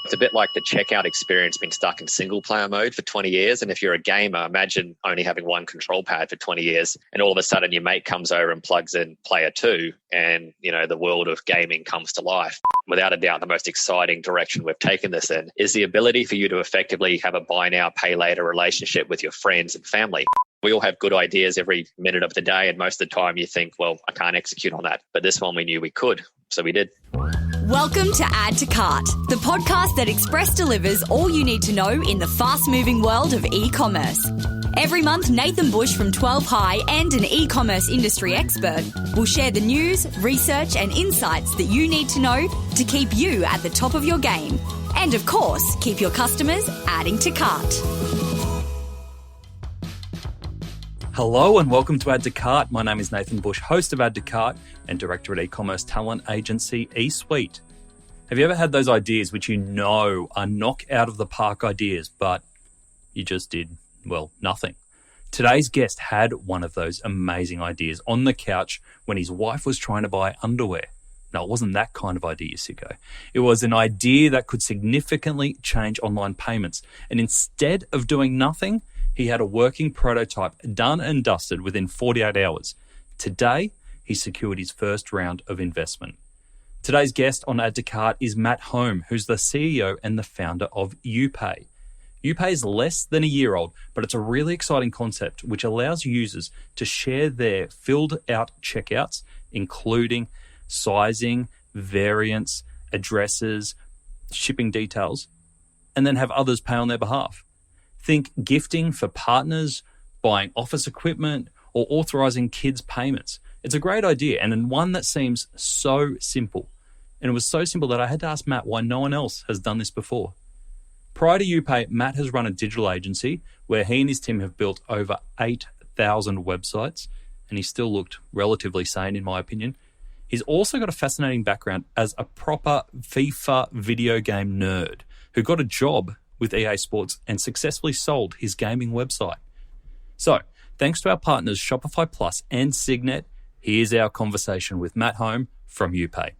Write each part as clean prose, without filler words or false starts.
It's a bit like the checkout experience being stuck in single player mode for 20 years. And if you're a gamer, imagine only having one control pad for 20 years. And all of a sudden your mate comes over and plugs in player two and, the world of gaming comes to life. Without a doubt, the most exciting direction we've taken this in is the ability for you to effectively have a buy now, pay later relationship with your friends and family. We all have good ideas every minute of the day. And most of the time you think, well, I can't execute on that. But this one we knew we could. So we did. Welcome to Add to Cart, the podcast that Express delivers all you need to know in the fast-moving world of e-commerce. Every month, Nathan Bush from 12 High and an e-commerce industry expert will share the news, research and insights that you need to know to keep you at the top of your game. And of course, keep your customers adding to cart. Hello and welcome to Add to Cart. My name is Nathan Bush, host of Add to Cart and director at e-commerce talent agency eSuite. Have you ever had those ideas which you know are knock out of the park ideas, but you just did, nothing? Today's guest had one of those amazing ideas on the couch when his wife was trying to buy underwear. No, it wasn't that kind of idea, sicko. It was an idea that could significantly change online payments. And instead of doing nothing, he had a working prototype done and dusted within 48 hours. Today, he secured his first round of investment. Today's guest on Add to Cart is Matt Home, who's the CEO and the founder of YouPay. YouPay is less than a year old, but it's a really exciting concept which allows users to share their filled out checkouts, including sizing, variants, addresses, shipping details, and then have others pay on their behalf. Think gifting for partners, buying office equipment, or authorizing kids' payments. It's a great idea and one that seems so simple. And it was so simple that I had to ask Matt why no one else has done this before. Prior to YouPay, Matt has run a digital agency where he and his team have built over 8,000 websites, and he still looked relatively sane in my opinion. He's also got a fascinating background as a proper FIFA video game nerd who got a job with EA Sports and successfully sold his gaming website. So, thanks to our partners Shopify Plus and Signet, here's our conversation with Matt Home from YouPay.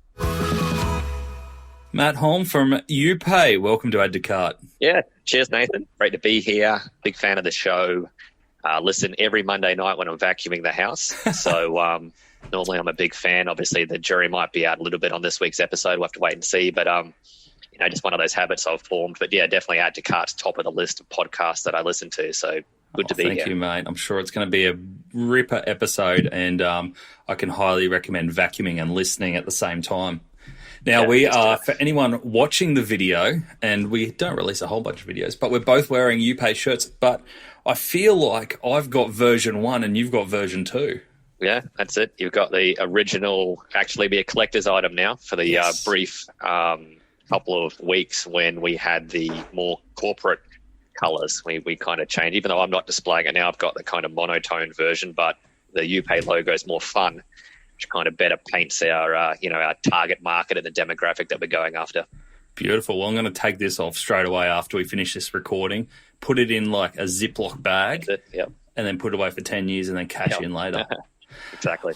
Matt Home from YouPay, welcome to Add to Cart. Yeah, cheers, Nathan. Great to be here. Big fan of the show. Listen every Monday night when I'm vacuuming the house. So normally I'm a big fan. Obviously, the jury might be out a little bit on this week's episode. We'll have to wait and see. But just one of those habits I've formed. But yeah, definitely Add to Cart's top of the list of podcasts that I listen to. So good to be here. Thank you, mate. I'm sure it's going to be a ripper episode, and I can highly recommend vacuuming and listening at the same time. Now, we are, for anyone watching the video, and we don't release a whole bunch of videos, but we're both wearing YouPay shirts, but I feel like I've got version 1 and you've got version 2. Yeah, that's it. You've got the original, actually be a collector's item now for the brief couple of weeks when we had the more corporate colors. We kind of changed, even though I'm not displaying it now, I've got the kind of monotone version, but the YouPay logo is more fun, which kind of better paints our, our target market and the demographic that we're going after. Beautiful. Well, I'm going to take this off straight away after we finish this recording, put it in like a Ziploc bag, and then put it away for 10 years and then cash in later. Exactly.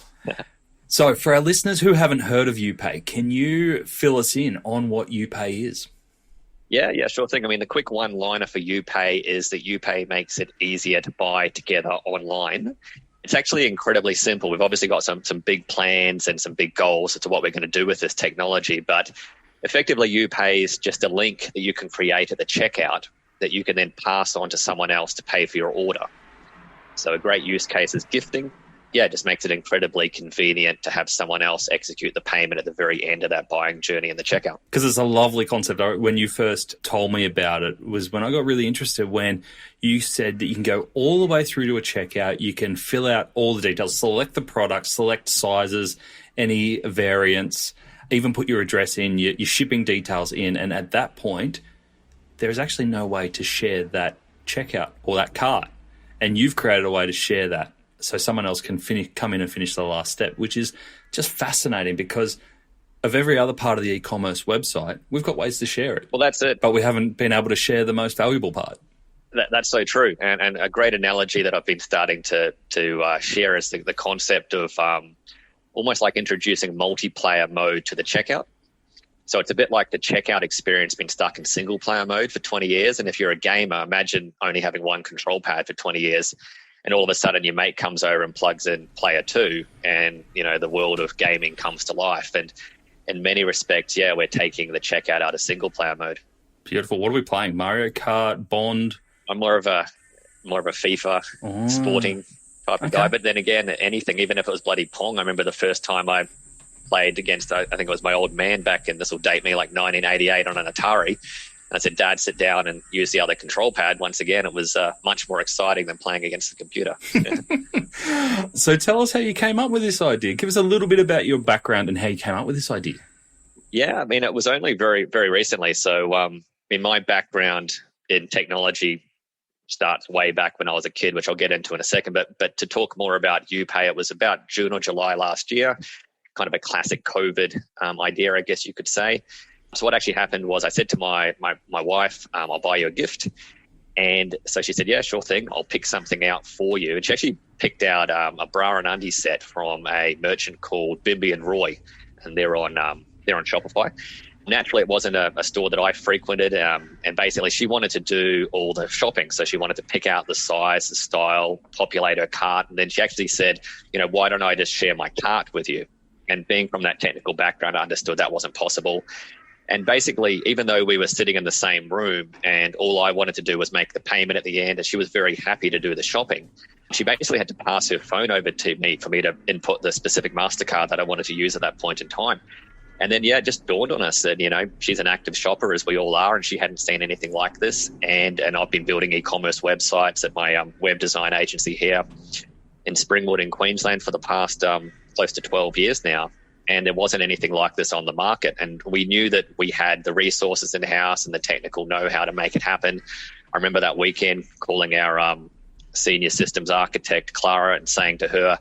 So for our listeners who haven't heard of YouPay, can you fill us in on what YouPay is? Yeah, sure thing. I mean, the quick one-liner for YouPay is that YouPay makes it easier to buy together online. It's actually incredibly simple. We've obviously got some big plans and some big goals as to what we're going to do with this technology, but effectively YouPay is just a link that you can create at the checkout that you can then pass on to someone else to pay for your order. So a great use case is gifting. Yeah, it just makes it incredibly convenient to have someone else execute the payment at the very end of that buying journey in the checkout. Because it's a lovely concept. When you first told me about it was when I got really interested, when you said that you can go all the way through to a checkout, you can fill out all the details, select the product, select sizes, any variants, even put your address in, your shipping details in, and at that point, there's actually no way to share that checkout or that cart. And you've created a way to share that, so someone else can come in and finish the last step, which is just fascinating because of every other part of the e-commerce website, we've got ways to share it. Well, that's it. But we haven't been able to share the most valuable part. That's so true. And a great analogy that I've been starting to share is the concept of almost like introducing multiplayer mode to the checkout. So it's a bit like the checkout experience being stuck in single player mode for 20 years. And if you're a gamer, imagine only having one control pad for 20 years. And all of a sudden your mate comes over and plugs in player 2 and, the world of gaming comes to life. And in many respects, we're taking the checkout out of single player mode. Beautiful. What are we playing? Mario Kart, Bond? I'm more of a FIFA sporting type of guy. But then again, anything, even if it was bloody Pong, I remember the first time I played against, I think it was my old man back in, this will date me, like 1988 on an Atari. I said, Dad, sit down and use the other control pad. Once again, it was much more exciting than playing against the computer. So tell us how you came up with this idea. Give us a little bit about your background and how you came up with this idea. Yeah, I mean, it was only very, very recently. So in my background in technology starts way back when I was a kid, which I'll get into in a second. But to talk more about YouPay, it was about June or July last year, kind of a classic COVID idea, I guess you could say. So what actually happened was I said to my wife, I'll buy you a gift. And so she said, yeah, sure thing. I'll pick something out for you. And she actually picked out a bra and undie set from a merchant called Bimby and Roy. And they're on Shopify. Naturally, it wasn't a store that I frequented. And basically, she wanted to do all the shopping. So she wanted to pick out the size, the style, populate her cart. And then she actually said, why don't I just share my cart with you? And being from that technical background, I understood that wasn't possible. And basically, even though we were sitting in the same room and all I wanted to do was make the payment at the end, and she was very happy to do the shopping, she basically had to pass her phone over to me for me to input the specific MasterCard that I wanted to use at that point in time. And then, it just dawned on us that, she's an active shopper, as we all are, and she hadn't seen anything like this. And I've been building e-commerce websites at my web design agency here in Springwood in Queensland for the past close to 12 years now. And there wasn't anything like this on the market. And we knew that we had the resources in-house and the technical know-how to make it happen. I remember that weekend calling our senior systems architect, Clara, and saying to her,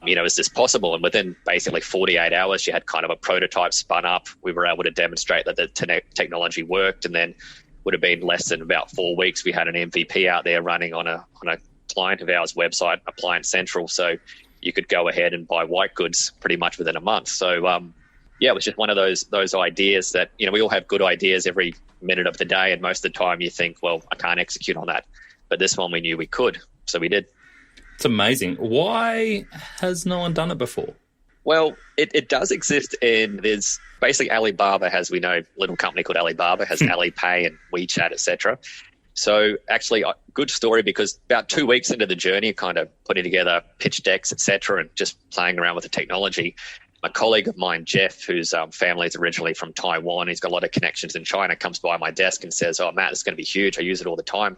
is this possible? And within basically 48 hours, she had kind of a prototype spun up. We were able to demonstrate that the technology worked. And then would have been less than about 4 weeks, we had an MVP out there running on a client of ours website, Appliance Central. So you could go ahead and buy white goods pretty much within a month. So, it was just one of those ideas that, we all have good ideas every minute of the day. And most of the time you think, well, I can't execute on that. But this one we knew we could. So we did. It's amazing. Why has no one done it before? Well, it does exist there's basically Alibaba has, we know, a little company called Alibaba has Alipay and WeChat, etc. So actually, a good story, because about 2 weeks into the journey, kind of putting together pitch decks, etc., and just playing around with the technology, a colleague of mine, Jeff, whose family is originally from Taiwan, he's got a lot of connections in China, comes by my desk and says, oh, Matt, it's going to be huge. I use it all the time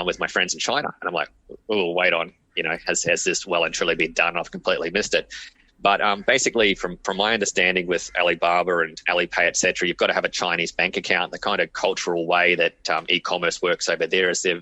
with my friends in China. And I'm like, oh, wait on, has this well and truly been done? I've completely missed it. But basically, from my understanding with Alibaba and Alipay, et cetera, you've got to have a Chinese bank account. The kind of cultural way that e-commerce works over there is they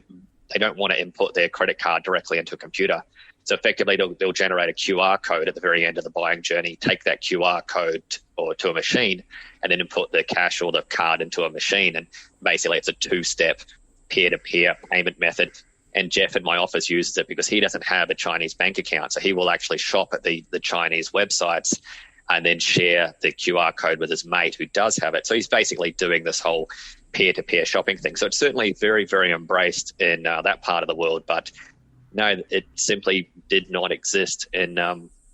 don't want to input their credit card directly into a computer. So effectively, they'll generate a QR code at the very end of the buying journey, take that QR code or to a machine, and then input the cash or the card into a machine. And basically, it's a two-step peer-to-peer payment method. And Jeff in my office uses it because he doesn't have a Chinese bank account. So he will actually shop at the Chinese websites and then share the QR code with his mate who does have it. So he's basically doing this whole peer-to-peer shopping thing. So it's certainly very, very embraced in that part of the world. But no, it simply did not exist in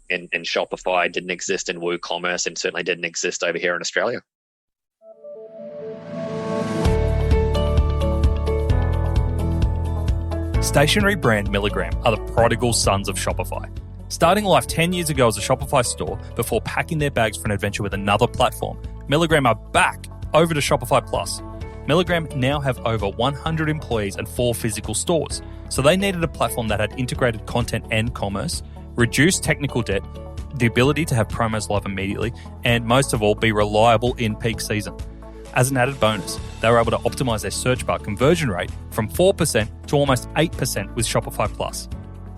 Shopify, didn't exist in WooCommerce, and certainly didn't exist over here in Australia. Stationery brand Milligram are the prodigal sons of Shopify. Starting life 10 years ago as a Shopify store before packing their bags for an adventure with another platform, Milligram are back over to Shopify Plus. Milligram now have over 100 employees and 4 physical stores, so they needed a platform that had integrated content and commerce, reduced technical debt, the ability to have promos live immediately, and most of all, be reliable in peak season. As an added bonus, they were able to optimize their search bar conversion rate from 4% to almost 8% with Shopify Plus.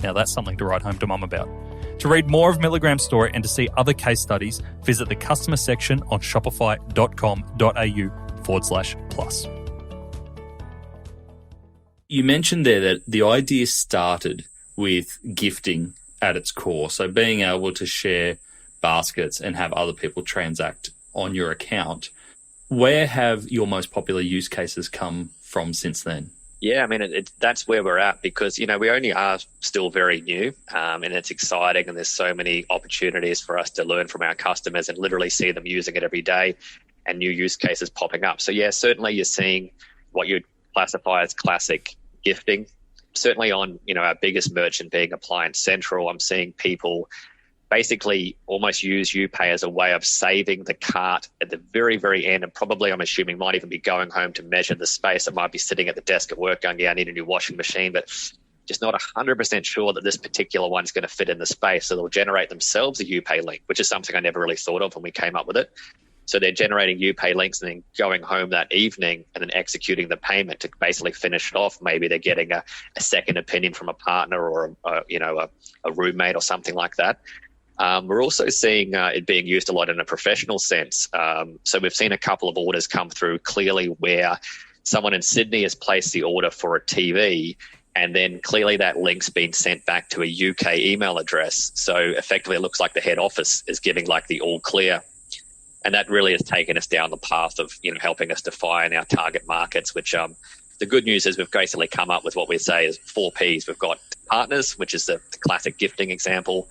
Now that's something to write home to mum about. To read more of Milligram's story and to see other case studies, visit the customer section on shopify.com.au/plus. You mentioned there that the idea started with gifting at its core. So being able to share baskets and have other people transact on your account. Where have your most popular use cases come from since then? Yeah, I mean, that's where we're at because, we only are still very new and it's exciting and there's so many opportunities for us to learn from our customers and literally see them using it every day and new use cases popping up. So, yeah, certainly you're seeing what you'd classify as classic gifting. Certainly on, our biggest merchant being Appliance Central, I'm seeing people basically almost use YouPay as a way of saving the cart at the very, very end. And probably, I'm assuming, might even be going home to measure the space. It might be sitting at the desk at work going, yeah, I need a new washing machine, but just not 100% sure that this particular one's going to fit in the space. So they'll generate themselves a YouPay link, which is something I never really thought of when we came up with it. So they're generating YouPay links and then going home that evening and then executing the payment to basically finish it off. Maybe they're getting a second opinion from a partner or a roommate or something like that. We're also seeing it being used a lot in a professional sense. So we've seen a couple of orders come through clearly where someone in Sydney has placed the order for a TV, and then clearly that link's been sent back to a UK email address. So effectively it looks like the head office is giving like the all clear. And that really has taken us down the path of, helping us define our target markets, which the good news is we've basically come up with what we say is 4 Ps. We've got partners, which is the classic gifting example.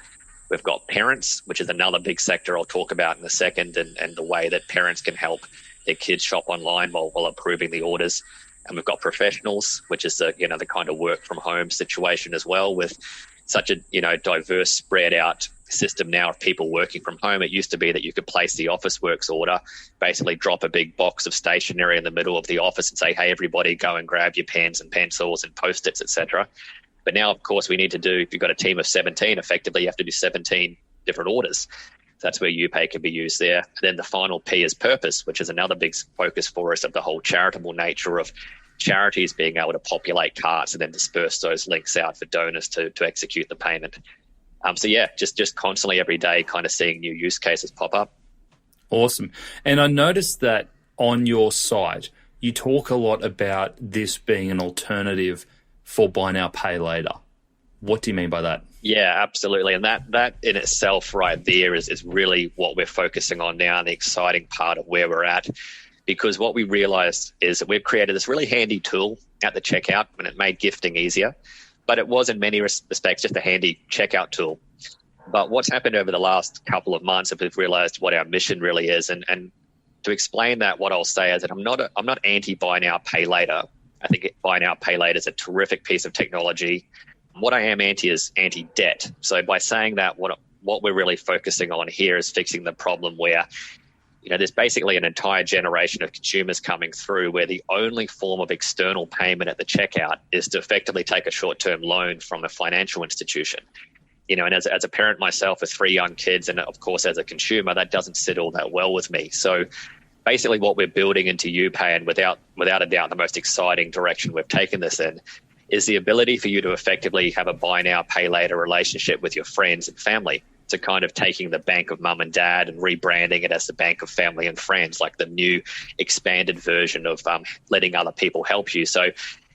We've got parents, which is another big sector I'll talk about in a second, and the way that parents can help their kids shop online while approving the orders. And we've got professionals, which is the kind of work from home situation as well, with such a diverse, spread out system now of people working from home. It used to be that you could place the Officeworks order, basically drop a big box of stationery in the middle of the office and say, hey, everybody, go and grab your pens and pencils and Post-its, etc. But now, of course, we need to do, if you've got a team of 17, effectively you have to do 17 different orders. That's where YouPay can be used there. And then the final P is purpose, which is another big focus for us of the whole charitable nature of charities being able to populate carts and then disperse those links out for donors to execute the payment. So yeah, just constantly every day kind of seeing new use cases pop up. Awesome. And I noticed that on your site, you talk a lot about this being an alternative for buy now, pay later. What do you mean by that? Yeah, absolutely. And that in itself right there is really what we're focusing on now, and the exciting part of where we're at. Because what we realized is that we've created this really handy tool at the checkout, and it made gifting easier. But it was in many respects just a handy checkout tool. But what's happened over the last couple of months is we've realized what our mission really is. And to explain that, what I'll say is that I'm not anti buy now, pay later. I think buy now, pay later is a terrific piece of technology. What I am anti is anti-debt. So by saying that, what we're really focusing on here is fixing the problem where there's basically an entire generation of consumers coming through where the only form of external payment at the checkout is to effectively take a short-term loan from a financial institution. And as a parent myself with 3 young kids, and of course as a consumer, that doesn't sit all that well with me. So basically what we're building into YouPay, and without a doubt the most exciting direction we've taken this in, is the ability for you to effectively have a buy now, pay later relationship with your friends and family. To kind of taking the bank of mum and dad and rebranding it as the bank of family and friends, like the new expanded version of letting other people help you. So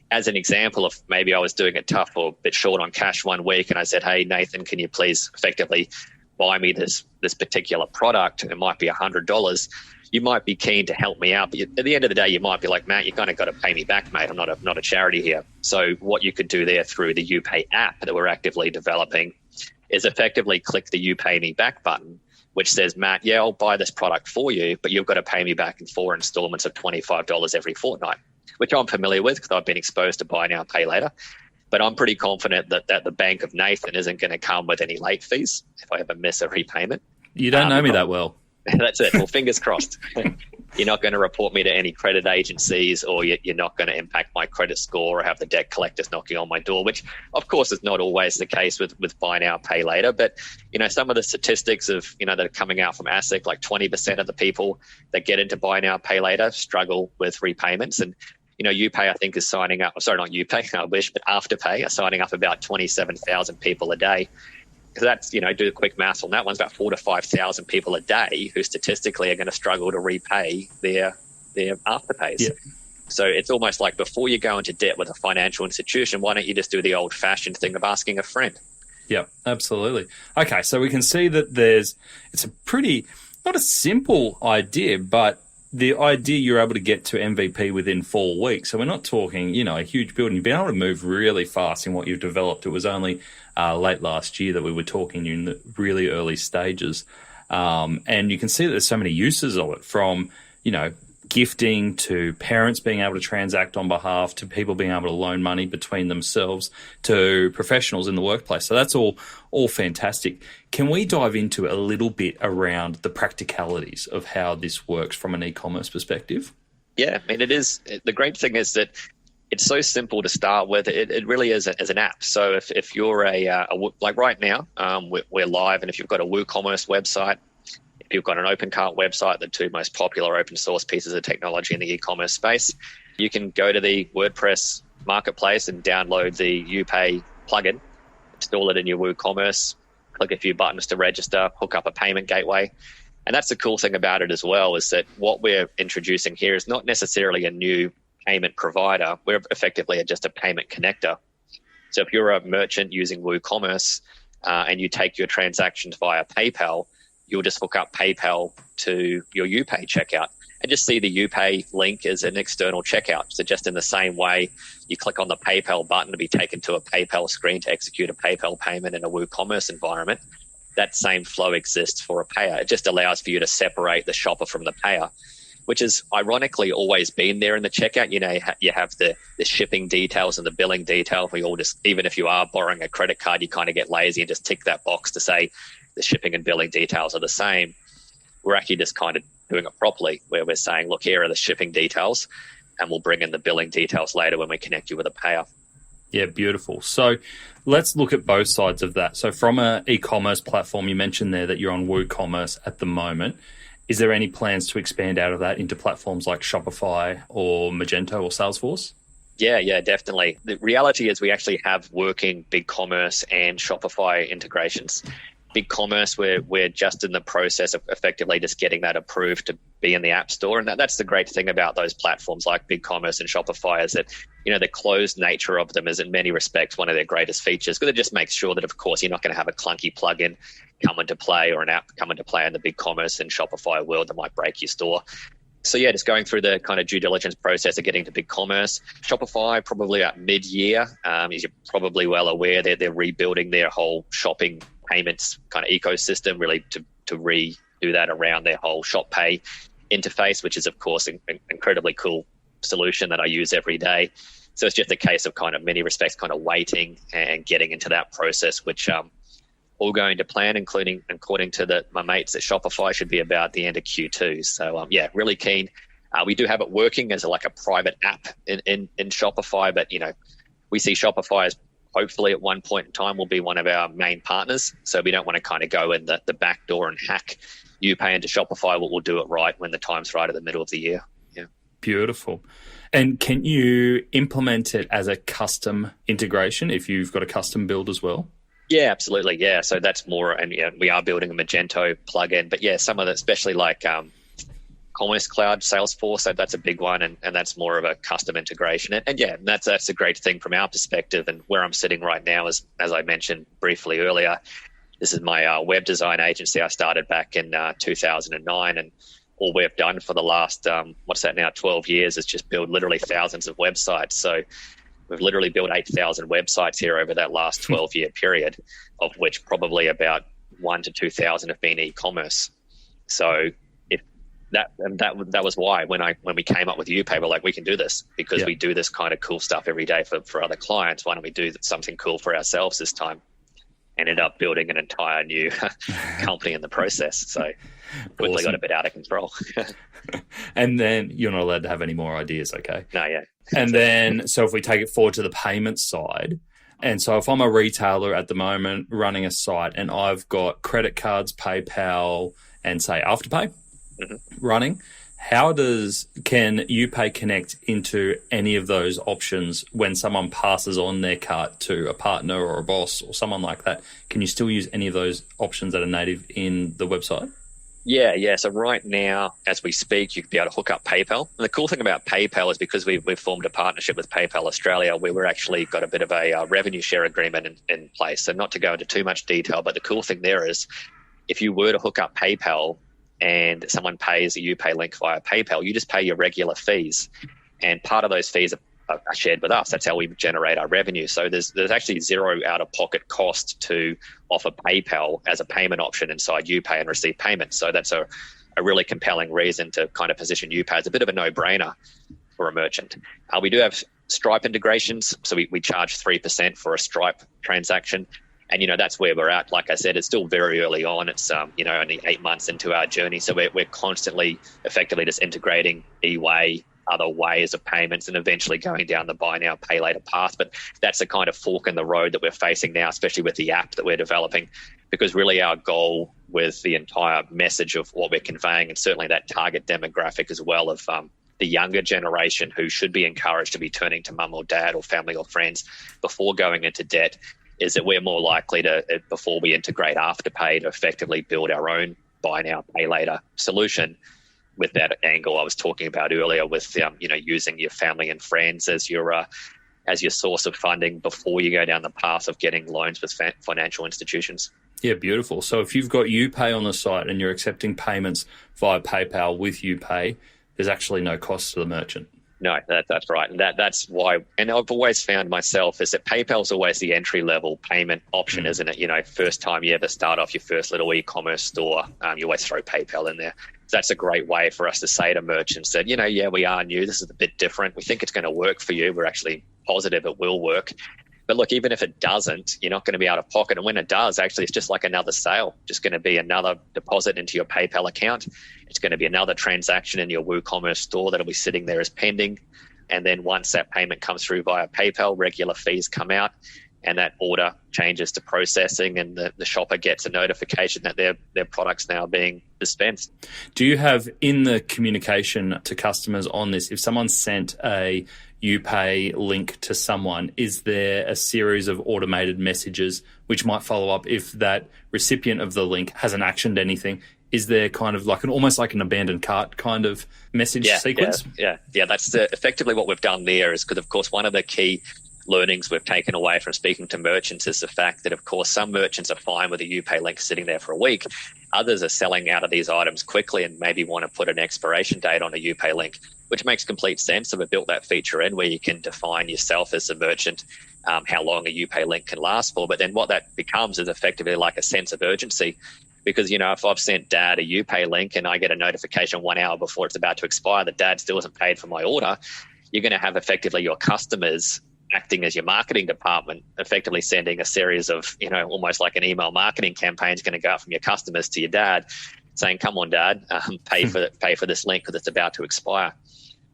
as an example of maybe I was doing it tough or a bit short on cash one week and I said, hey, Nathan, can you please effectively buy me this particular product? It might be $100. You might be keen to help me out, but at the end of the day, you might be like, Matt, you kind of got to pay me back, mate. I'm not a charity here. So what you could do there through the YouPay app that we're actively developing is effectively click the You Pay Me Back button, which says, Matt, yeah, I'll buy this product for you, but you've got to pay me back in 4 installments of $25 every fortnight, which I'm familiar with because I've been exposed to buy now, pay later. But I'm pretty confident that the bank of Nathan isn't going to come with any late fees if I ever miss a repayment. You don't know me that well. That's it. Well, fingers crossed. You're not going to report me to any credit agencies, or you're not going to impact my credit score or have the debt collectors knocking on my door, which of course is not always the case with buy now, pay later. But, some of the statistics of, that are coming out from ASIC, like 20% of the people that get into buy now, pay later struggle with repayments. And, YouPay, I think, is signing up, sorry, not YouPay, I wish, but Afterpay are signing up about 27,000 people a day. Because that's, do the quick maths on that one's about 4,000 to 5,000 people a day who statistically are going to struggle to repay their afterpays. Yeah. So it's almost like before you go into debt with a financial institution, why don't you just do the old fashioned thing of asking a friend? Yeah, absolutely. Okay, so we can see that it's a pretty, not a simple idea, but the idea you're able to get to MVP within 4 weeks. So we're not talking, a huge building. You've been able to move really fast in what you've developed. It was only late last year that we were talking in the really early stages. And you can see that there's so many uses of it, from, gifting to parents being able to transact on behalf, to people being able to loan money between themselves, to professionals in the workplace. So that's all fantastic. Can we dive into a little bit around the practicalities of how this works from an e-commerce perspective? Yeah, I mean, it is. The great thing is that it's so simple to start with. It really is as an app. So if you're like right now, we're live, and if you've got a WooCommerce website, if you've got an OpenCart website, the two most popular open source pieces of technology in the e-commerce space, you can go to the WordPress marketplace and download the YouPay plugin, install it in your WooCommerce, click a few buttons to register, hook up a payment gateway. And that's the cool thing about it as well, is that what we're introducing here is not necessarily a new payment provider. We're effectively just a payment connector. So if you're a merchant using WooCommerce and you take your transactions via PayPal, you'll just hook up PayPal to your YouPay checkout and just see the YouPay link as an external checkout. So just in the same way you click on the PayPal button to be taken to a PayPal screen to execute a PayPal payment in a WooCommerce environment, that same flow exists for a payer. It just allows for you to separate the shopper from the payer, which has ironically always been there in the checkout. You have the shipping details and the billing detail. We all just, even if you are borrowing a credit card, you kind of get lazy and just tick that box to say the shipping and billing details are the same. We're actually just kind of doing it properly, where we're saying, look, here are the shipping details, and we'll bring in the billing details later when we connect you with a payer. Yeah, beautiful. So let's look at both sides of that. So from an e-commerce platform, you mentioned there that you're on WooCommerce at the moment. Is there any plans to expand out of that into platforms like Shopify or Magento or Salesforce? Yeah, definitely. The reality is we actually have working BigCommerce and Shopify integrations. BigCommerce, we're just in the process of effectively just getting that approved to be in the App Store. And that's the great thing about those platforms like BigCommerce and Shopify, is that, the closed nature of them is in many respects one of their greatest features, because it just makes sure that, of course, you're not going to have a clunky plugin come into play or an app come into play in the BigCommerce and Shopify world that might break your store. So yeah, just going through the kind of due diligence process of getting to BigCommerce. Shopify, probably at mid-year, as you're probably well aware, they're rebuilding their whole shopping payments kind of ecosystem, really to redo that around their whole Shop Pay interface, which is, of course, an incredibly cool solution that I use every day. So it's just a case of kind of many respects kind of waiting and getting into that process, which all going to plan, including according to my mates at Shopify, should be about the end of Q2. So really keen. We do have it working as a private app in Shopify, but we see Shopify as hopefully at one point in time will be one of our main partners. So we don't want to kind of go in the back door and hack YouPay into Shopify. We'll do it right when the time's right at the middle of the year. Yeah. Beautiful. And can you implement it as a custom integration if you've got a custom build as well? Yeah, absolutely. Yeah. So that's more, and we are building a Magento plugin, but yeah, some of the, especially like Commerce Cloud, Salesforce, so that's a big one, and that's more of a custom integration. And yeah, that's a great thing from our perspective. And where I'm sitting right now is, as I mentioned briefly earlier, this is my web design agency. I started back in 2009, and all we've done for the last, 12 years is just build literally thousands of websites. So we've literally built 8,000 websites here over that last 12-year period, of which probably about 1,000 to 2,000 have been e-commerce. So that was why when we came up with YouPay, we're like, we can do this because we do this kind of cool stuff every day for other clients. Why don't we do something cool for ourselves this time? Ended up building an entire new company in the process. So quickly Awesome. Got a bit out of control. And then you're not allowed to have any more ideas, okay? No, yeah. And then, so if we take it forward to the payment side, and so if I'm a retailer at the moment running a site and I've got credit cards, PayPal, and say Afterpay running, can YouPay connect into any of those options when someone passes on their cart to a partner or a boss or someone like that? Can you still use any of those options that are native in the website? Yeah. So right now, as we speak, you could be able to hook up PayPal. And the cool thing about PayPal is because we've formed a partnership with PayPal Australia, where we're actually got a bit of a revenue share agreement in place. So not to go into too much detail, but the cool thing there is if you were to hook up PayPal and someone pays a YouPay link via PayPal, you just pay your regular fees. And part of those fees are shared with us. That's how we generate our revenue. So there's actually zero out-of-pocket cost to offer PayPal as a payment option inside YouPay and receive payments. So that's a really compelling reason to kind of position YouPay as a bit of a no-brainer for a merchant. We do have Stripe integrations, so we charge 3% for a Stripe transaction. And, that's where we're at. Like I said, it's still very early on. It's, only 8 months into our journey. So we're constantly effectively just integrating eWay, other ways of payments, and eventually going down the buy now, pay later path. But that's the kind of fork in the road that we're facing now, especially with the app that we're developing, because really our goal with the entire message of what we're conveying, and certainly that target demographic as well of the younger generation who should be encouraged to be turning to mum or dad or family or friends before going into debt, is that we're more likely to, before we integrate Afterpay, to effectively build our own buy now, pay later solution with that angle I was talking about earlier with, using your family and friends as your source of funding before you go down the path of getting loans with financial institutions. Yeah, beautiful. So if you've got YouPay on the site and you're accepting payments via PayPal with YouPay, there's actually no cost to the merchant. No, that's right. And that's why, and I've always found myself is that PayPal's always the entry-level payment option, isn't it? First time you ever start off your first little e-commerce store, you always throw PayPal in there. So that's a great way for us to say to merchants that, we are new. This is a bit different. We think it's going to work for you. We're actually positive it will work. But look, even if it doesn't, you're not going to be out of pocket. And when it does, actually, it's just like another sale, just going to be another deposit into your PayPal account. It's going to be another transaction in your WooCommerce store that'll be sitting there as pending. And then once that payment comes through via PayPal, regular fees come out and that order changes to processing, and the shopper gets a notification that their product's now being dispensed. Do you have in the communication to customers on this, if someone sent a YouPay link to someone, is there a series of automated messages which might follow up if that recipient of the link hasn't actioned anything? Is there kind of like almost like an abandoned cart kind of message sequence? Yeah. That's effectively what we've done there, is because, of course, one of the key learnings we've taken away from speaking to merchants is the fact that, of course, some merchants are fine with a YouPay link sitting there for a week. Others are selling out of these items quickly and maybe want to put an expiration date on a YouPay link, which makes complete sense. So we've built that feature in where you can define yourself as a merchant how long a YouPay link can last for. But then what that becomes is effectively like a sense of urgency. Because, if I've sent dad a YouPay link and I get a notification 1 hour before it's about to expire that dad still hasn't paid for my order, you're going to have effectively your customers acting as your marketing department, effectively sending a series of, almost like an email marketing campaign is going to go out from your customers to your dad saying, come on, dad, pay for this link because it's about to expire.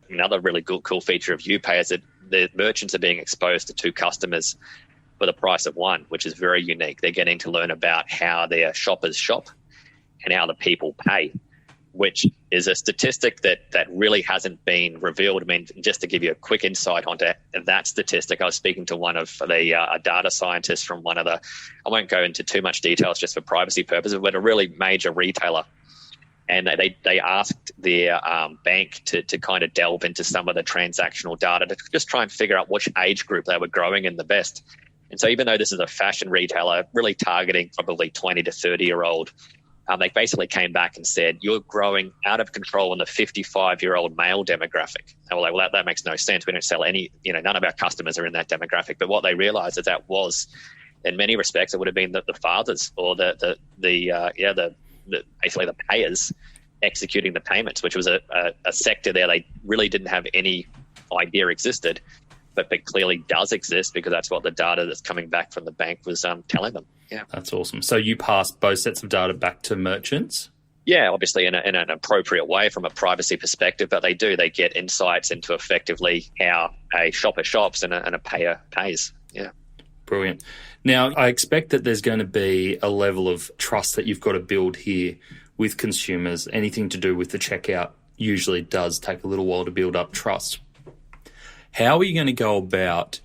Another really cool feature of YouPay is that the merchants are being exposed to 2 customers for the price of 1, which is very unique. They're getting to learn about how their shoppers shop and how the people pay, which is a statistic that really hasn't been revealed. I mean, just to give you a quick insight onto that statistic, I was speaking to one of the a data scientist from one of the, I won't go into too much details just for privacy purposes, but a really major retailer. And they asked their bank to kind of delve into some of the transactional data to just try and figure out which age group they were growing in the best. And so even though this is a fashion retailer really targeting probably 20 to 30-year-old, they basically came back and said, you're growing out of control in the 55-year-old male demographic. They were like, well, that makes no sense. We don't sell any, none of our customers are in that demographic. But what they realized is that was, in many respects, it would have been the fathers or the basically the payers executing the payments, which was a sector there they really didn't have any idea existed, but clearly does exist because that's what the data that's coming back from the bank was telling them. Yeah, that's awesome. So you pass both sets of data back to merchants? Yeah, obviously in an appropriate way from a privacy perspective, but they get insights into effectively how a shopper shops and a payer pays. Yeah. Brilliant. Now, I expect that there's going to be a level of trust that you've got to build here with consumers. Anything to do with the checkout usually does take a little while to build up trust. How are you going to go about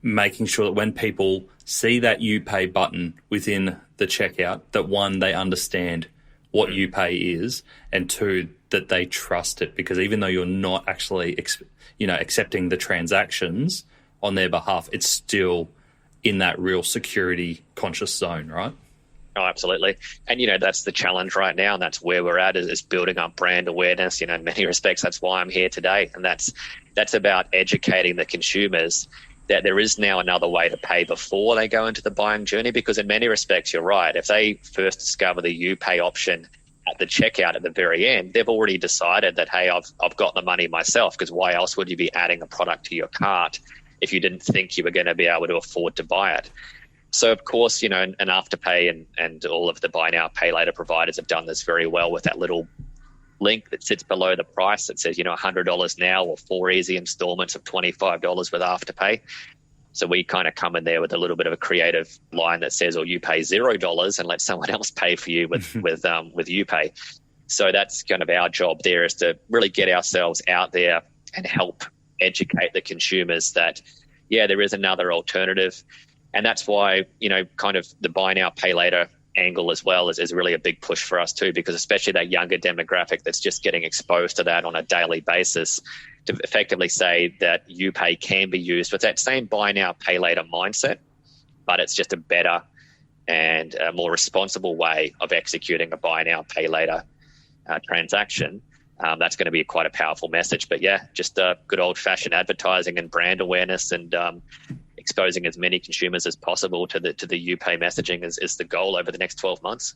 making sure that when people see that YouPay button within the checkout, that 1, they understand what YouPay is, and 2, that they trust it? Because even though you're not actually accepting the transactions on their behalf, it's still in that real security conscious zone, right? Oh, absolutely. And, that's the challenge right now. And that's where we're at is building up brand awareness. In many respects, that's why I'm here today. And that's about educating the consumers that there is now another way to pay before they go into the buying journey. Because in many respects, you're right. If they first discover the YouPay option at the checkout at the very end, they've already decided that, hey, I've got the money myself, because why else would you be adding a product to your cart if you didn't think you were going to be able to afford to buy it? So, of course, and Afterpay and all of the buy now, pay later providers have done this very well with that little link that sits below the price that says, $100 now or 4 easy installments of $25 with Afterpay. So we kind of come in there with a little bit of a creative line that says, or you pay $0 and let someone else pay for you with YouPay. So that's kind of our job there, is to really get ourselves out there and help educate the consumers that, there is another alternative. And that's why, kind of the buy now, pay later angle as well is really a big push for us too, because especially that younger demographic that's just getting exposed to that on a daily basis, to effectively say that YouPay can be used with that same buy now, pay later mindset, but it's just a better and a more responsible way of executing a buy now, pay later transaction. That's going to be quite a powerful message. But just good old fashioned advertising and brand awareness and exposing as many consumers as possible to the YouPay messaging is the goal over the next 12 months.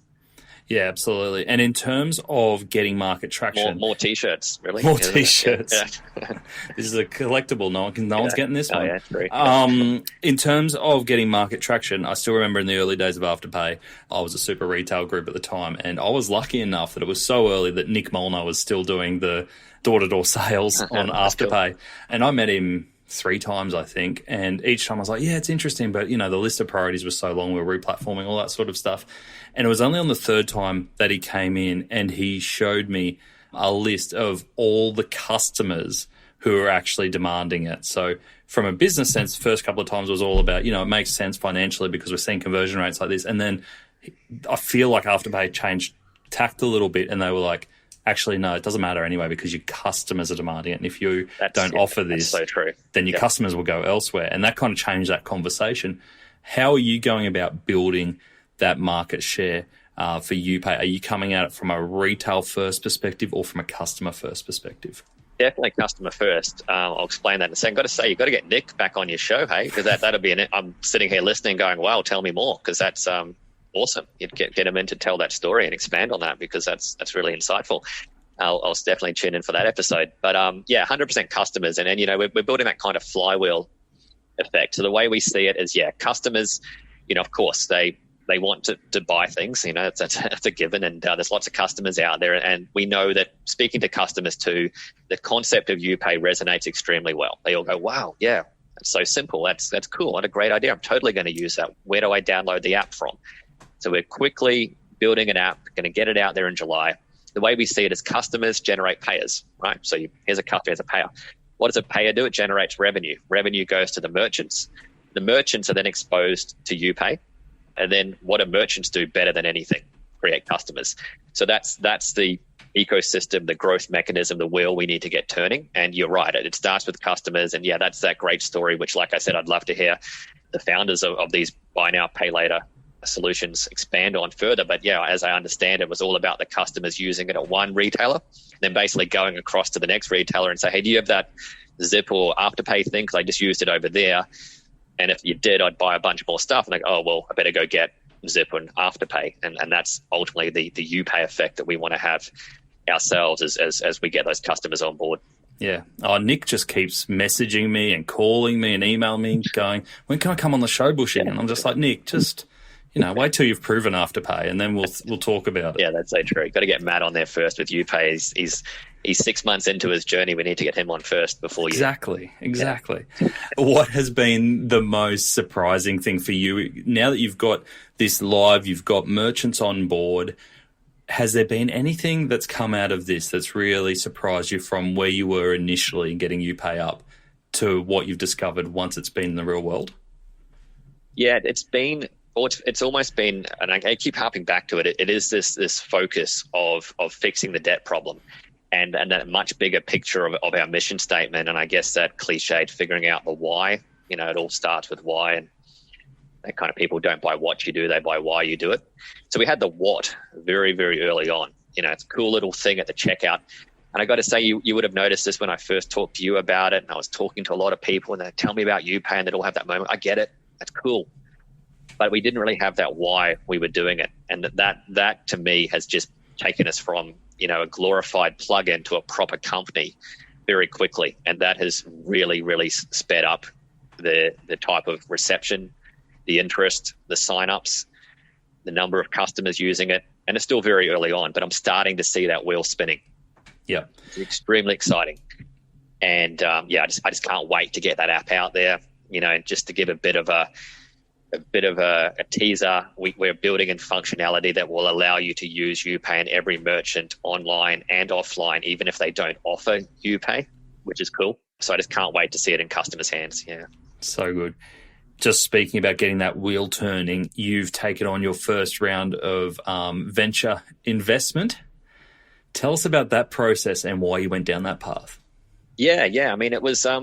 Yeah, absolutely. And in terms of getting market traction, more T-shirts, really. More T-shirts. Yeah. This is a collectible. No one's getting this one. Yeah, true. In terms of getting market traction, I still remember in the early days of Afterpay, I was a super retail group at the time, and I was lucky enough that it was so early that Nick Molnar was still doing the door-to-door sales on Afterpay, cool. And I met him 3 times, I think. And each time I was like, yeah, it's interesting. But, the list of priorities was so long. We were replatforming, all that sort of stuff. And it was only on the 3rd time that he came in and he showed me a list of all the customers who are actually demanding it. So from a business sense, the first couple of times was all about, it makes sense financially because we're seeing conversion rates like this. And then I feel like Afterpay changed tact a little bit and they were like, actually, no, it doesn't matter anyway because your customers are demanding it. And if you don't offer this, so true. Then your customers will go elsewhere. And that kind of changed that conversation. How are you going about building that market share for YouPay? Are you coming at it from a retail first perspective or from a customer first perspective? Definitely customer first. I'll explain that in a second. Got to say, you've got to get Nick back on your show, hey, because that'll be I'm sitting here listening going, wow, tell me more, because that's awesome. You'd get him in to tell that story and expand on that, because that's really insightful. I'll definitely tune in for that episode. But 100% customers. And we're building that kind of flywheel effect. So the way we see it is, customers, of course, they want to buy things, that's a given. And there's lots of customers out there. And we know that speaking to customers too, the concept of YouPay resonates extremely well. They all go, wow, yeah, that's so simple. That's cool. What a great idea. I'm totally going to use that. Where do I download the app from? So we're quickly building an app, going to get it out there in July. The way we see it is customers generate payers, right? So here's a customer, here's a payer. What does a payer do? It generates revenue. Revenue goes to the merchants. The merchants are then exposed to YouPay. And then what do merchants do better than anything? Create customers. So that's the ecosystem, the growth mechanism, the wheel we need to get turning. And you're right, it starts with customers. And that's that great story, which, like I said, I'd love to hear the founders of these buy now, pay later solutions expand on further. But as I understand it, was all about the customers using it at one retailer, then basically going across to the next retailer and say, hey, do you have that Zip or Afterpay thing? Because I just used it over there. And if you did, I'd buy a bunch more stuff. And like, oh, well, I better go get Zip and Afterpay. And that's ultimately the YouPay effect that we want to have ourselves as we get those customers on board. Yeah. Oh, Nick just keeps messaging me and calling me and emailing me going, when can I come on the show, Bushy? And I'm just like, Nick, just... wait till you've proven Afterpay, and then we'll talk about it. Yeah, that's so true. Got to get Matt on there first with YouPay. He's 6 months into his journey. We need to get him on first before you. Exactly. Yeah. What has been the most surprising thing for you now that you've got this live? You've got merchants on board. Has there been anything that's come out of this that's really surprised you from where you were initially getting YouPay up to what you've discovered once it's been in the real world? Yeah, it's almost been, and I keep harping back to it, it is this focus of fixing the debt problem and that much bigger picture of our mission statement. And I guess that cliched figuring out the why, it all starts with why. And That kind of people don't buy what you do, they buy why you do it. So we had the what very, very early on. It's a cool little thing at the checkout. And I got to say, you would have noticed this when I first talked to you about it. And I was talking to a lot of people and they tell me about YouPay and they'd all have that moment. I get it. That's cool. But we didn't really have that why we were doing it. And that to me has just taken us from, a glorified plug-in to a proper company very quickly. And that has really, really sped up the type of reception, the interest, the signups, the number of customers using it. And it's still very early on, but I'm starting to see that wheel spinning. Yeah. It's extremely exciting. And I just can't wait to get that app out there. Just to give a bit of a teaser, we're building in functionality that will allow you to use YouPay in every merchant online and offline, even if they don't offer YouPay, which is cool. So I just can't wait to see it in customers' hands. Yeah. So good. Just speaking about getting that wheel turning, you've taken on your first round of venture investment. Tell us about that process and why you went down that path. Yeah. I mean, it was, I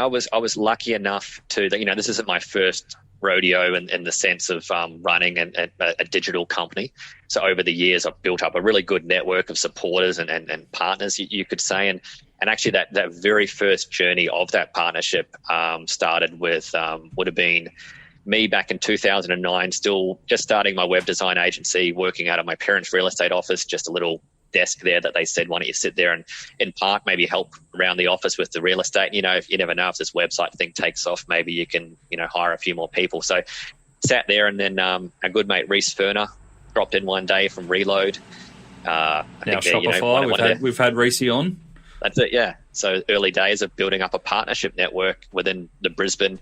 was lucky enough to, this isn't my first rodeo in the sense of running a digital company. So over the years, I've built up a really good network of supporters and partners, you could say. And actually that very first journey of that partnership started with, would have been me back in 2009, still just starting my web design agency, working out of my parents' real estate office, just a little desk there that they said, why don't you sit there and in part maybe help around the office with the real estate. If you never know if this website thing takes off, maybe you can, hire a few more people. So sat there, and then our good mate Reese Ferner dropped in one day from Reload. Now Shopify, we've had Reese on. That's it, yeah. So early days of building up a partnership network within the Brisbane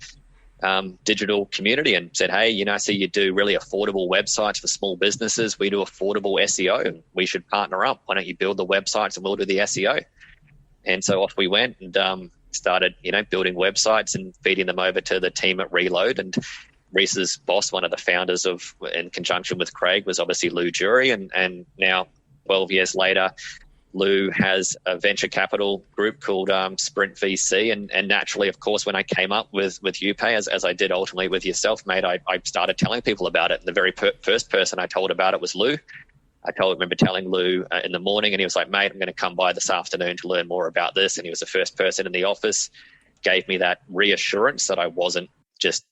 digital community, and said, hey, I see you do really affordable websites for small businesses. We do affordable SEO and we should partner up. Why don't you build the websites and we'll do the SEO? And so off we went and started, building websites and feeding them over to the team at Reload. And Reese's boss, one of the founders in conjunction with Craig, was obviously Lou Jury. And now 12 years later, Lou has a venture capital group called Sprint VC. And naturally, of course, when I came up with YouPay, as I did ultimately with yourself, mate, I started telling people about it. And the very first person I told about it was Lou. I remember telling Lou in the morning, and he was like, mate, I'm going to come by this afternoon to learn more about this. And he was the first person in the office, gave me that reassurance that I wasn't just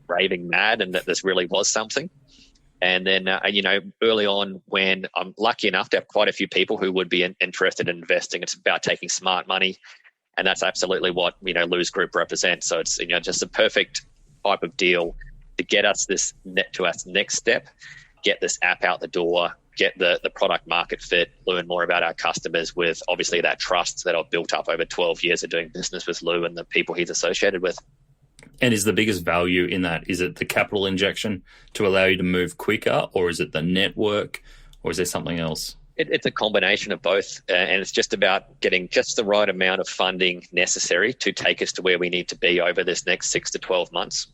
raving mad and that this really was something. And then, early on, when I'm lucky enough to have quite a few people who would be interested in investing, it's about taking smart money. And that's absolutely what, Lou's group represents. So it's, just a perfect type of deal to get us next step, get this app out the door, get the product market fit, learn more about our customers with obviously that trust that I've built up over 12 years of doing business with Lou and the people he's associated with. And is the biggest value in that, is it the capital injection to allow you to move quicker, or is it the network, or is there something else? It's a combination of both, and it's just about getting just the right amount of funding necessary to take us to where we need to be over this next 6 to 12 months,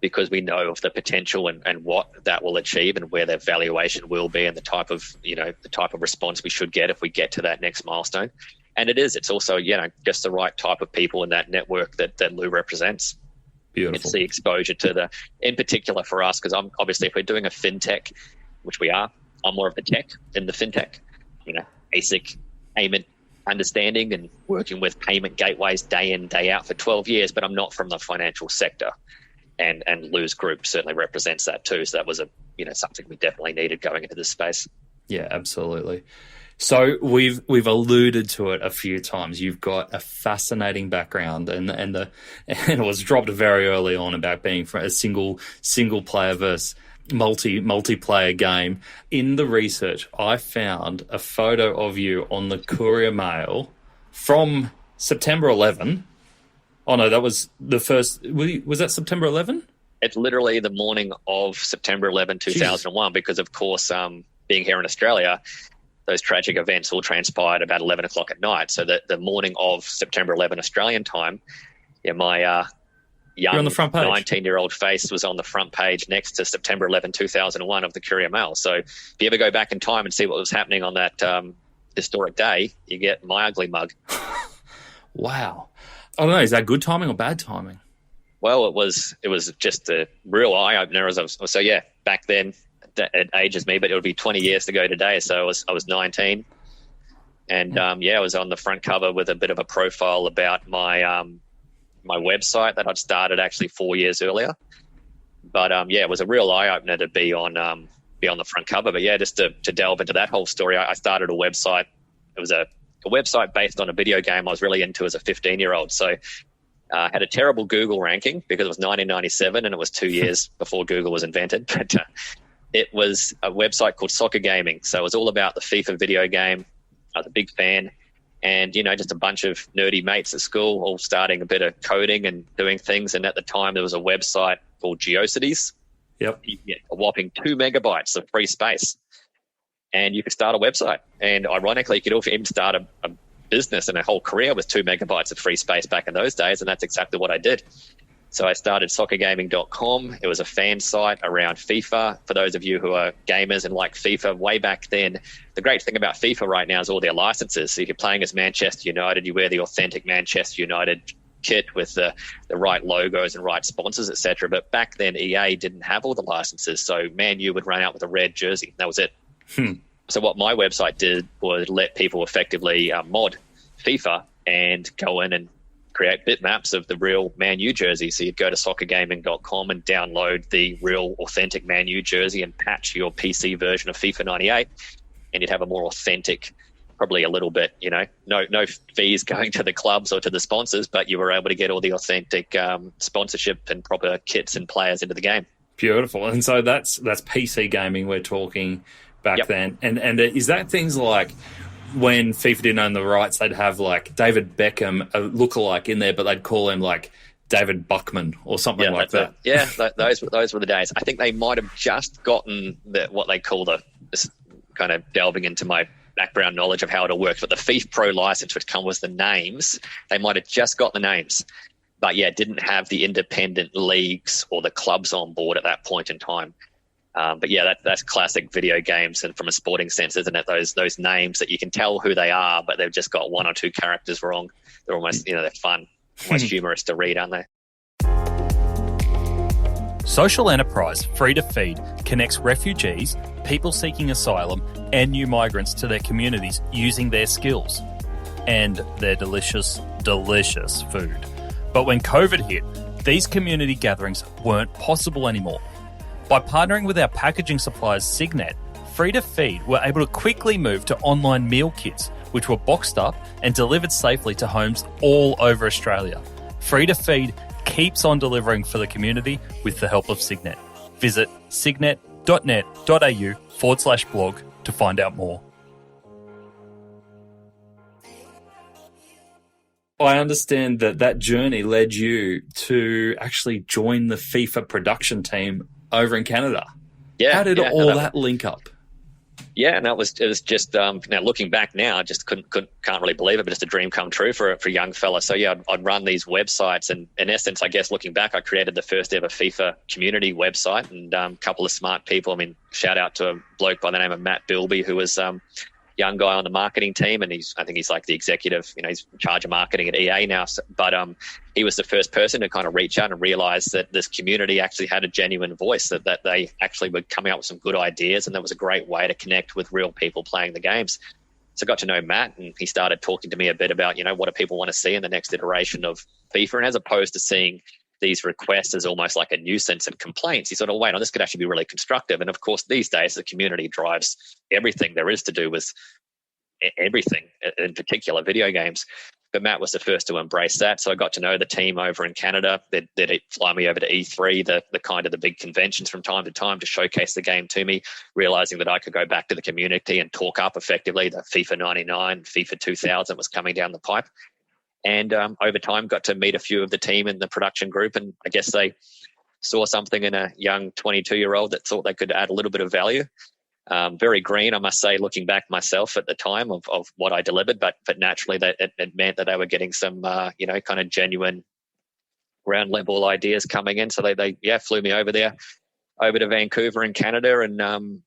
because we know of the potential and what that will achieve and where their valuation will be and the type of response we should get if we get to that next milestone. And it's also, just the right type of people in that network that Lou represents. Beautiful. It's the exposure to in particular for us, because I'm obviously, if we're doing a fintech, which we are, I'm more of the tech than the fintech, basic payment understanding and working with payment gateways day in, day out for 12 years, but I'm not from the financial sector. And Lou's group certainly represents that too. So that was something we definitely needed going into this space. Yeah, absolutely. So we've alluded to it a few times. You've got a fascinating background, and it was dropped very early on about being from a single player versus multiplayer game. In the research, I found a photo of you on the Courier Mail from September 11. Oh no, that was the first. Was that September 11? It's literally the morning of September 11, 2001, because of course, being here in Australia, those tragic events all transpired about 11 o'clock at night. So the morning of September 11 Australian time, my young on the front page. 19-year-old face was on the front page next to September 11, 2001 of the Courier Mail. So if you ever go back in time and see what was happening on that historic day, you get my ugly mug. Wow. I don't know, is that good timing or bad timing? Well, it was just a real eye opener. So yeah, back then it ages me, but it would be 20 years to go today. So I was 19, and I was on the front cover with a bit of a profile about my my website that I'd started actually 4 years earlier. But it was a real eye opener to be on the front cover. But yeah, just to delve into that whole story, I started a website. It was a website based on a video game I was really into as a 15-year-old. So had a terrible Google ranking because it was 1997 and it was 2 years before Google was invented. But it was a website called Soccer Gaming. So it was all about the FIFA video game. I was a big fan. And, just a bunch of nerdy mates at school all starting a bit of coding and doing things. And at the time, there was a website called GeoCities. Yep. You get a whopping 2 megabytes of free space. And you could start a website. And ironically, you could even start a business and a whole career with 2 megabytes of free space back in those days. And that's exactly what I did. So I started soccergaming.com. It was a fan site around FIFA. For those of you who are gamers and like FIFA way back then, the great thing about FIFA right now is all their licenses. So if you're playing as Manchester United, you wear the authentic Manchester United kit with the right logos and right sponsors, etc. But back then, EA didn't have all the licenses. So Man U would run out with a red jersey. That was it. So what my website did was let people effectively mod FIFA and go in and create bitmaps of the real Man U jersey. So you'd go to soccergaming.com and download the real authentic Man U jersey and patch your PC version of FIFA 98, and you'd have a more authentic, probably a little bit, no fees going to the clubs or to the sponsors, but you were able to get all the authentic sponsorship and proper kits and players into the game. Beautiful. And so that's PC gaming we're talking back then. And is that things like when FIFA didn't own the rights, they'd have like David Beckham, a lookalike in there, but they'd call him like David Buckman or something like that. Those were the days. I think they might have just gotten what they call this kind of delving into my background knowledge of how it all works, but the FIFA Pro license, which comes with the names, they might have just got the names, but didn't have the independent leagues or the clubs on board at that point in time. But that's classic video games, and from a sporting sense, isn't it? Those names that you can tell who they are, but they've just got one or two characters wrong. They're almost, they're fun, almost humorous to read, aren't they? Social enterprise Free to Feed connects refugees, people seeking asylum, and new migrants to their communities using their skills and their delicious, delicious food. But when COVID hit, these community gatherings weren't possible anymore. By partnering with our packaging suppliers Signet, Free to Feed were able to quickly move to online meal kits, which were boxed up and delivered safely to homes all over Australia. Free to Feed keeps on delivering for the community with the help of Signet. Visit signet.net.au/blog to find out more. I understand that journey led you to actually join the FIFA production team over in Canada. How did all that link up? Yeah, and it was just now looking back now, I just can't really believe it, but it's a dream come true for a young fella. So I'd run these websites, and in essence, I guess looking back, I created the first ever FIFA community website, and a couple of smart people. I mean, shout out to a bloke by the name of Matt Bilby, who was young guy on the marketing team, and I think he's like the executive, he's in charge of marketing at EA now. But he was the first person to kind of reach out and realize that this community actually had a genuine voice, that they actually were coming up with some good ideas, and that was a great way to connect with real people playing the games. So I got to know Matt, and he started talking to me a bit about, what do people want to see in the next iteration of FIFA, and as opposed to seeing these requests as almost like a nuisance and complaints, he sort of, this could actually be really constructive. And of course, these days, the community drives everything there is to do with everything, in particular video games. But Matt was the first to embrace that. So I got to know the team over in Canada. They'd fly me over to E3, the kind of the big conventions from time to time to showcase the game to me, realizing that I could go back to the community and talk up effectively the FIFA 99, FIFA 2000 was coming down the pipe. And over time, got to meet a few of the team in the production group. And I guess they saw something in a young 22-year-old that thought they could add a little bit of value. Very green, I must say, looking back myself at the time of what I delivered. But naturally, it meant that they were getting some, kind of genuine ground level ideas coming in. So they flew me over there, over to Vancouver in Canada, and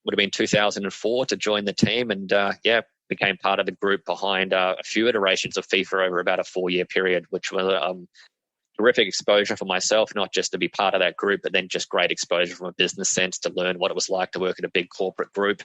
would have been 2004 to join the team. And became part of the group behind a few iterations of FIFA over about a 4-year period, which was terrific exposure for myself, not just to be part of that group, but then just great exposure from a business sense to learn what it was like to work at a big corporate group.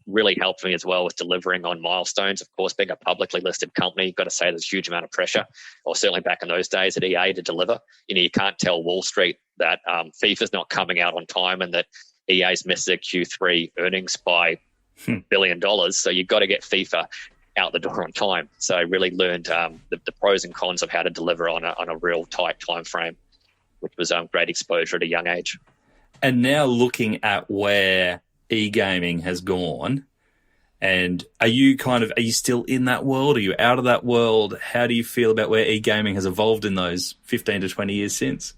Really helped me as well with delivering on milestones. Of course, being a publicly listed company, you've got to say there's a huge amount of pressure, or certainly back in those days at EA, to deliver. You can't tell Wall Street that FIFA's not coming out on time and that EA's missed their Q3 earnings by $1 billion. So you've got to get FIFA out the door on time. So I really learned the pros and cons of how to deliver on a real tight time frame, which was great exposure at a young age. And now looking at where e-gaming has gone, and are you still in that world? Are you out of that world? How do you feel about where e-gaming has evolved in those 15 to 20 years since?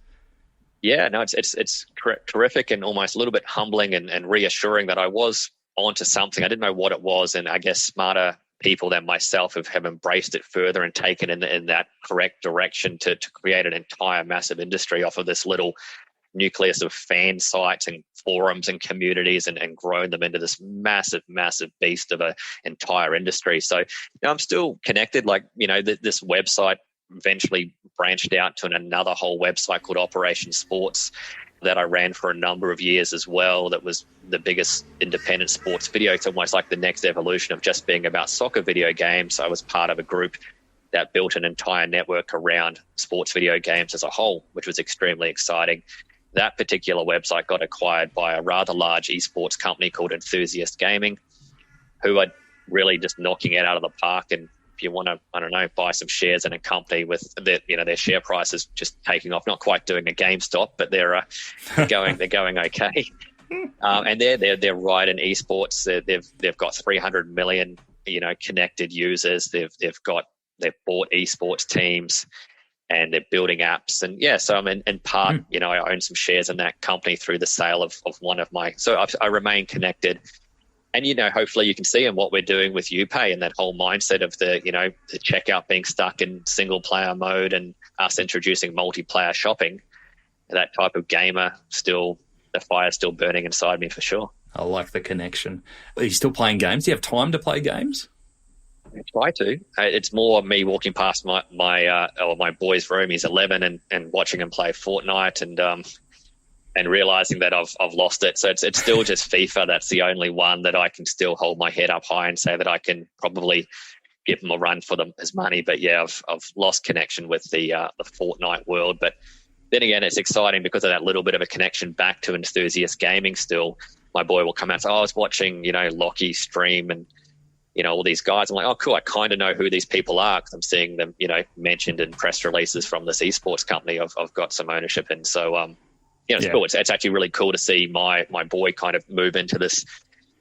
Yeah, no, it's terrific and almost a little bit humbling and reassuring that I was onto something. I didn't know what it was, and I guess smarter people than myself have embraced it further and taken in that correct direction to create an entire massive industry off of this little nucleus of fan sites and forums and communities and grown them into this massive beast of an entire industry. So I'm still connected. This website eventually branched out to another whole website called Operation Sports that I ran for a number of years as well. That was the biggest independent sports video. It's almost like the next evolution of just being about soccer video games. I was part of a group that built an entire network around sports video games as a whole, which was extremely exciting. That particular website got acquired by a rather large esports company called Enthusiast Gaming, who are really just knocking it out of the park. And if you want to, buy some shares in a company with their share price is just taking off, not quite doing a GameStop, but they're going okay. And they're right in esports. They've got 300 million, connected users. They've bought esports teams, and they're building apps. And so I'm in part, I own some shares in that company through the sale of one of my, so I remain connected. And, hopefully you can see in what we're doing with YouPay and that whole mindset of the checkout being stuck in single player mode and us introducing multiplayer shopping, that type of gamer the fire's still burning inside me for sure. I like the connection. Are you still playing games? Do you have time to play games? I try to. It's more me walking past my boy's room. He's 11 and watching him play Fortnite and realizing that I've lost it. So it's still just FIFA. That's the only one that I can still hold my head up high and say that I can probably give him a run for his money. But yeah, I've lost connection with the Fortnite world. But then again, it's exciting because of that little bit of a connection back to Enthusiast Gaming still. My boy will come out and say, I was watching, Lockie stream and, all these guys. I'm like, oh, cool. I kind of know who these people are because I'm seeing them, mentioned in press releases from this esports company I've got some ownership in. So, it's cool. It's actually really cool to see my boy kind of move into this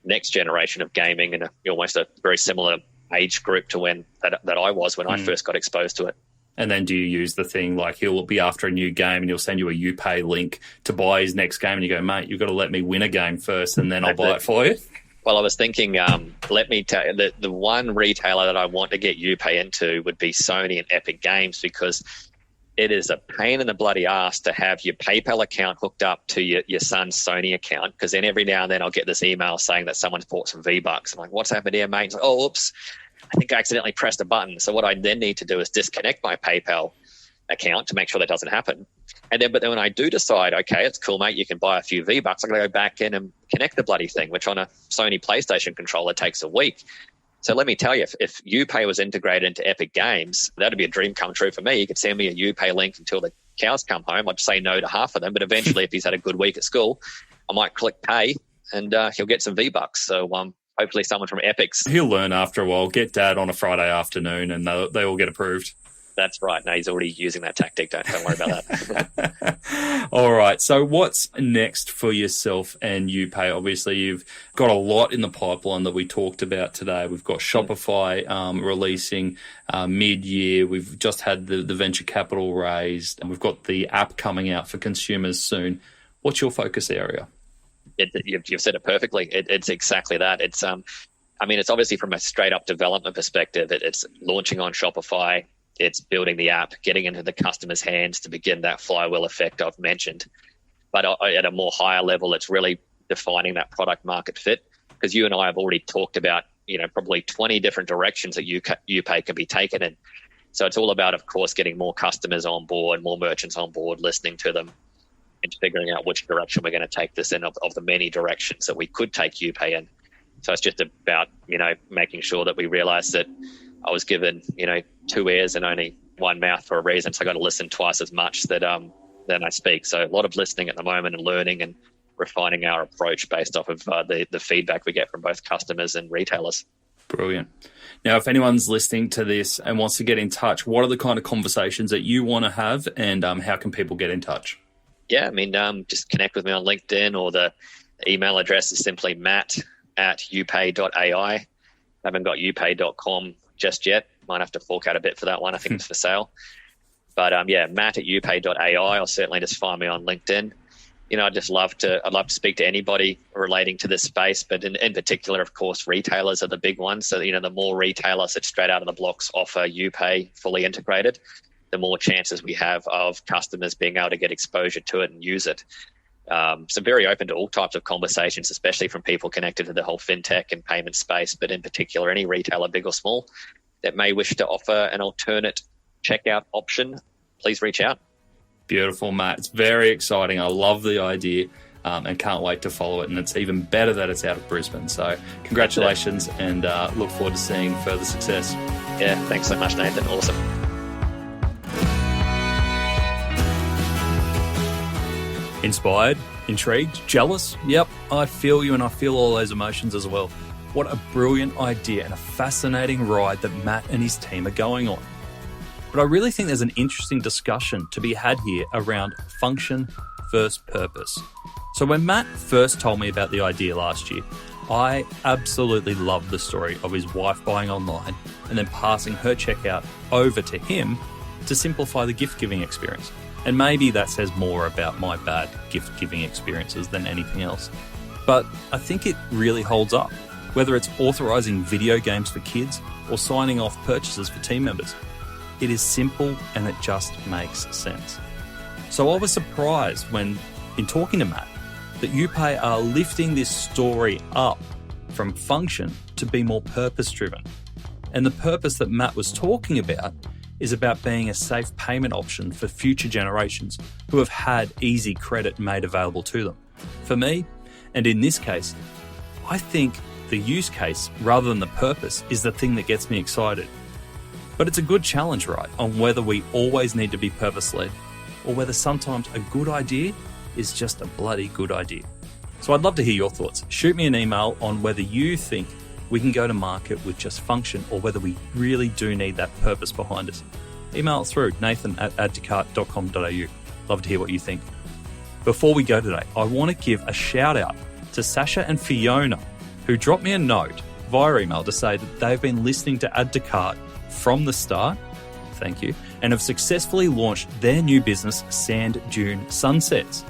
next generation of gaming and almost a very similar age group to when that I was when I first got exposed to it. And then do you use the thing like he'll be after a new game and he'll send you a YouPay link to buy his next game and you go, mate, you've got to let me win a game first and then I'll buy it for you? Well, I was thinking, let me tell you, the one retailer that I want to get YouPay into would be Sony and Epic Games, because it is a pain in the bloody ass to have your PayPal account hooked up to your son's Sony account, because then every now and then I'll get this email saying that someone's bought some V-Bucks. I'm like, what's happened here, mate? It's like, oh, oops, I think I accidentally pressed a button. So what I then need to do is disconnect my PayPal account to make sure that doesn't happen. But then when I do decide, okay, it's cool, mate, you can buy a few V-Bucks, I'm going to go back in and connect the bloody thing, which on a Sony PlayStation controller takes a week. So let me tell you, if YouPay was integrated into Epic Games, that'd be a dream come true for me. You could send me a YouPay link until the cows come home. I'd say no to half of them, but eventually if he's had a good week at school, I might click pay and he'll get some V-Bucks. So hopefully someone from Epic's... He'll learn after a while. Get dad on a Friday afternoon and they all get approved. That's right. No, he's already using that tactic. Don't worry about that. All right. So what's next for yourself and YouPay? Obviously, you've got a lot in the pipeline that we talked about today. We've got Shopify releasing mid-year. We've just had the venture capital raised. And we've got the app coming out for consumers soon. What's your focus area? You've said it perfectly. It's exactly that. It's it's obviously from a straight-up development perspective. It's launching on Shopify. It's building the app, getting into the customer's hands to begin that flywheel effect I've mentioned. But at a more higher level, it's really defining that product market fit, because you and I have already talked about, probably 20 different directions that YouPay can be taken in. So it's all about, of course, getting more customers on board, more merchants on board, listening to them, and figuring out which direction we're going to take this in of the many directions that we could take YouPay in. So it's just about, making sure that we realize that I was given, 2 ears and only one mouth for a reason. So I got to listen twice as much than I speak. So a lot of listening at the moment and learning and refining our approach based off of the feedback we get from both customers and retailers. Brilliant. Now, if anyone's listening to this and wants to get in touch, what are the kind of conversations that you want to have, and how can people get in touch? Yeah, just connect with me on LinkedIn, or the email address is simply matt@youpay.ai. I haven't got youpay.com just yet. Might have to fork out a bit for that one. I think it's for sale. But matt@youpay.ai, or certainly just find me on LinkedIn. I'd love to speak to anybody relating to this space, but in particular, of course, retailers are the big ones. So, the more retailers that straight out of the blocks offer YouPay fully integrated, the more chances we have of customers being able to get exposure to it and use it. So very open to all types of conversations, especially from people connected to the whole fintech and payment space, but in particular, any retailer, big or small, that may wish to offer an alternate checkout option, please reach out. Beautiful, Matt. It's very exciting. I love the idea and can't wait to follow it. And it's even better that it's out of Brisbane. So congratulations, and look forward to seeing further success. Yeah, thanks so much, Nathan. Awesome. Inspired, intrigued, jealous? Yep, I feel you, and I feel all those emotions as well. What a brilliant idea and a fascinating ride that Matt and his team are going on. But I really think there's an interesting discussion to be had here around function versus purpose. So when Matt first told me about the idea last year, I absolutely loved the story of his wife buying online and then passing her checkout over to him to simplify the gift-giving experience. And maybe that says more about my bad gift-giving experiences than anything else. But I think it really holds up, whether it's authorizing video games for kids or signing off purchases for team members. It is simple and it just makes sense. So I was surprised when, in talking to Matt, that YouPay are lifting this story up from function to be more purpose-driven. And the purpose that Matt was talking about is about being a safe payment option for future generations who have had easy credit made available to them. For me, and in this case, I think the use case rather than the purpose is the thing that gets me excited. But it's a good challenge, right, on whether we always need to be purpose-led or whether sometimes a good idea is just a bloody good idea. So I'd love to hear your thoughts. Shoot me an email on whether you think we can go to market with just function or whether we really do need that purpose behind us. Email it through, nathan@addtocart.com.au. Love to hear what you think. Before we go today, I want to give a shout out to Sasha and Fiona, who dropped me a note via email to say that they've been listening to Add to Cart from the start, thank you, and have successfully launched their new business, Sand Dune Sunsets.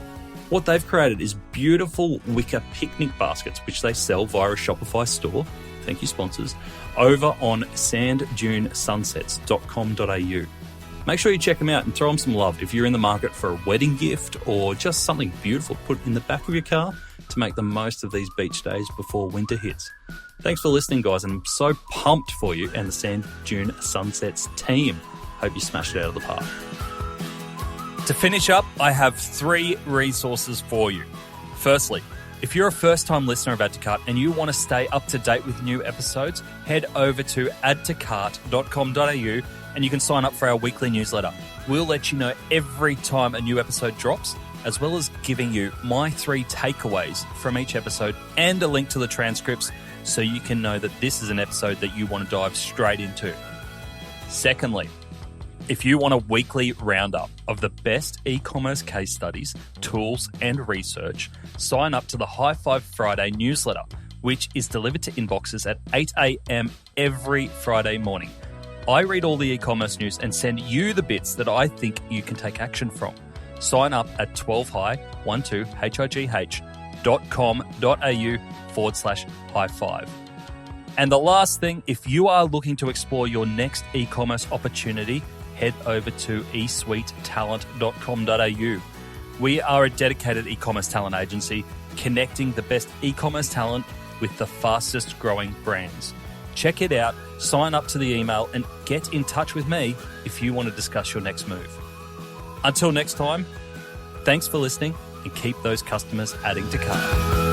What they've created is beautiful wicker picnic baskets, which they sell via a Shopify store, thank you sponsors, over on sanddunesunsets.com.au. Make sure you check them out and throw them some love if you're in the market for a wedding gift or just something beautiful to put in the back of your car to make the most of these beach days before winter hits. Thanks for listening, guys, and I'm so pumped for you and the Sand Dune Sunsets team. Hope you smashed it out of the park. To finish up, I have 3 resources for you. Firstly, if you're a first-time listener of Add to Cart and you want to stay up to date with new episodes, head over to addtocart.com.au and you can sign up for our weekly newsletter. We'll let you know every time a new episode drops, as well as giving you my 3 takeaways from each episode and a link to the transcripts so you can know that this is an episode that you want to dive straight into. Secondly, if you want a weekly roundup of the best e-commerce case studies, tools, and research, sign up to the High Five Friday newsletter, which is delivered to inboxes at 8 a.m. every Friday morning. I read all the e-commerce news and send you the bits that I think you can take action from. Sign up at 12high.com.au/high five. And the last thing, if you are looking to explore your next e-commerce opportunity, head over to esuitetalent.com.au. We are a dedicated e-commerce talent agency connecting the best e-commerce talent with the fastest growing brands. Check it out, sign up to the email, and get in touch with me if you want to discuss your next move. Until next time, thanks for listening and keep those customers adding to cart.